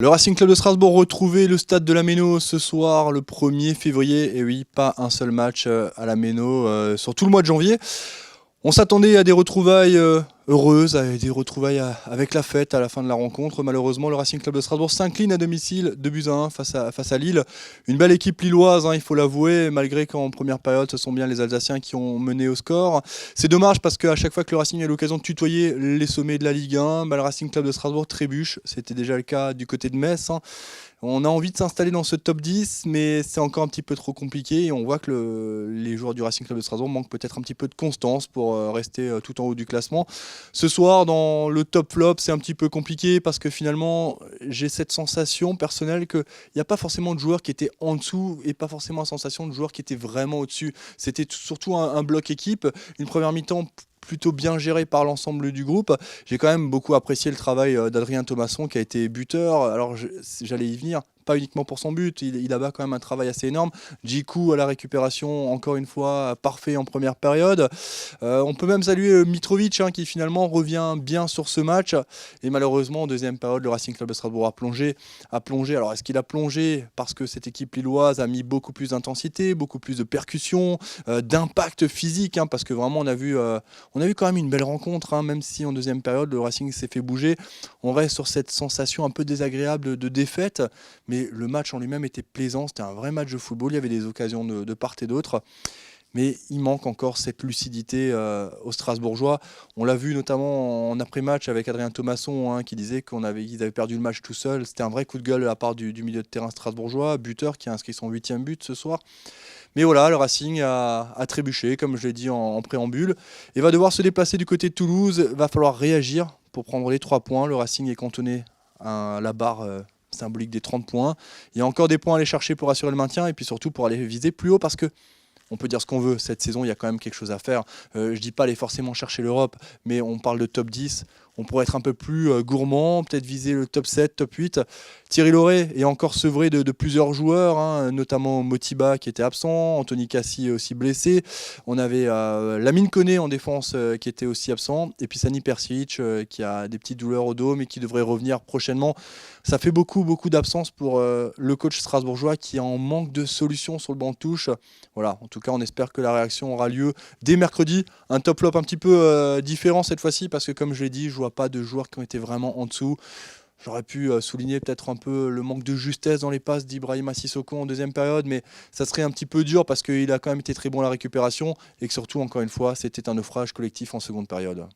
Le Racing Club de Strasbourg retrouvait le stade de la Méno ce soir, le 1er février. Et oui, pas un seul match à la Méno sur tout le mois de janvier. On s'attendait à des retrouvailles heureuses, à des retrouvailles avec la fête à la fin de la rencontre. Malheureusement, le Racing Club de Strasbourg s'incline à domicile 2-1 face à Lille. Une belle équipe lilloise, il faut l'avouer, malgré qu'en première période, ce sont bien les Alsaciens qui ont mené au score. C'est dommage parce qu'à chaque fois que le Racing a l'occasion de tutoyer les sommets de la Ligue 1, le Racing Club de Strasbourg trébuche. C'était déjà le cas du côté de Metz. On a envie de s'installer dans ce top 10, mais c'est encore un petit peu trop compliqué. Et on voit que les joueurs du Racing Club de Strasbourg manquent peut-être un petit peu de constance pour rester tout en haut du classement. Ce soir, dans le top flop, c'est un petit peu compliqué parce que finalement, j'ai cette sensation personnelle qu'il n'y a pas forcément de joueurs qui étaient en dessous et pas forcément la sensation de joueurs qui étaient vraiment au-dessus. C'était surtout un bloc équipe, une première mi-temps plutôt bien géré par l'ensemble du groupe. J'ai quand même beaucoup apprécié le travail d'Adrien Thomasson qui a été buteur. Alors j'allais y venir, pas uniquement pour son but, il abat quand même un travail assez énorme. Djikou à la récupération, encore une fois, parfait en première période. On peut même saluer Mitrovic qui finalement revient bien sur ce match. Et malheureusement, en deuxième période, le Racing Club de Strasbourg a plongé. Alors est-ce qu'il a plongé parce que cette équipe lilloise a mis beaucoup plus d'intensité, beaucoup plus de percussion, d'impact physique, parce que vraiment on a vu quand même une belle rencontre, même si en deuxième période le Racing s'est fait bouger. On reste sur cette sensation un peu désagréable de défaite, mais le match en lui-même était plaisant, c'était un vrai match de football, il y avait des occasions de part et d'autre. Mais il manque encore cette lucidité aux Strasbourgeois. On l'a vu notamment en après-match avec Adrien Thomasson qui disait qu'ils avaient perdu le match tout seul. C'était un vrai coup de gueule de la part du milieu de terrain strasbourgeois, buteur qui a inscrit son 8e but ce soir. Mais voilà, le Racing a trébuché, comme je l'ai dit en préambule, et va devoir se déplacer du côté de Toulouse. Il va falloir réagir pour prendre les 3 points. Le Racing est cantonné à la barre symbolique des 30 points. Il y a encore des points à aller chercher pour assurer le maintien et puis surtout pour aller viser plus haut parce que on peut dire ce qu'on veut, cette saison il y a quand même quelque chose à faire. Je ne dis pas aller forcément chercher l'Europe, mais on parle de top 10. On pourrait être un peu plus gourmand, peut-être viser le top 7, top 8. Thierry Lauré est encore sevré de plusieurs joueurs, notamment Motiba qui était absent, Anthony Cassi aussi blessé. On avait Lamine Koné en défense qui était aussi absent. Et puis Sani Persic qui a des petites douleurs au dos mais qui devrait revenir prochainement. Ça fait beaucoup d'absence pour le coach strasbourgeois qui est en manque de solutions sur le banc de touche. Voilà, en tout cas on espère que la réaction aura lieu dès mercredi. Un top flop un petit peu différent cette fois-ci parce que comme je l'ai dit, je vois pas de joueurs qui ont été vraiment en dessous. J'aurais pu souligner peut-être un peu le manque de justesse dans les passes d'Ibrahima Sissoko en deuxième période, mais ça serait un petit peu dur parce qu'il a quand même été très bon à la récupération et que surtout, encore une fois, c'était un naufrage collectif en seconde période.